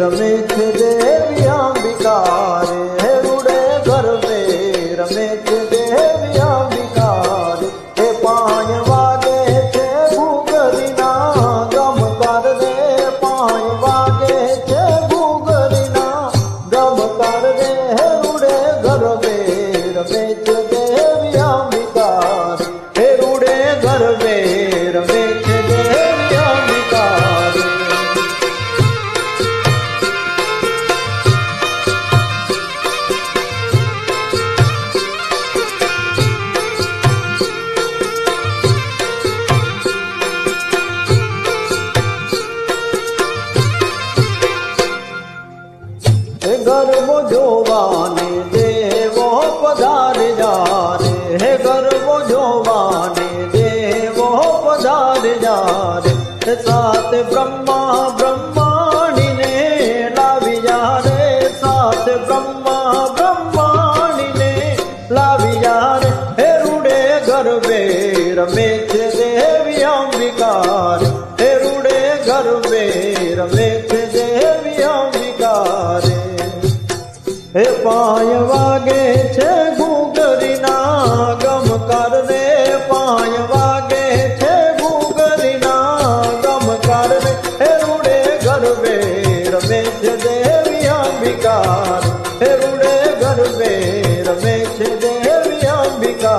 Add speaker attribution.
Speaker 1: रमे छे देवी अंबिका रे रूड़े गरबे रमे छे देवी अंबिका रे हे पाय वागे छे घूघरीना गमकार रे पाय वागे छे घूघरीना गमकार रे रूड़े गरबे रमे छे देवी अंबिका रे रूड़े गरबे रमे छे देवी अंबिका रे ગરબો જોવાને દેવો પધાર્યા રે હે ગરબો જોવાને દેવો પધાર્યા રે સાત બ્રહ્મા બ્રહ્માણીને લાવ્યા રે સાત બ્રહ્મા બ્રહ્માણીને લાવ્યા રે હે રૂડે ગરબે રમે છે દેવી અંબિકા રે હે રૂડે ગરબે રમે છે દેવી અંબિકા રે हे पाय वागे छे घूघरीना गमकार रे पाय वागे छे घूघरीना गमकार रे हे रूड़े गरबे रमे छे देवी अंबिका हे रूड़े गरबे रमे छे देवी अंबिका।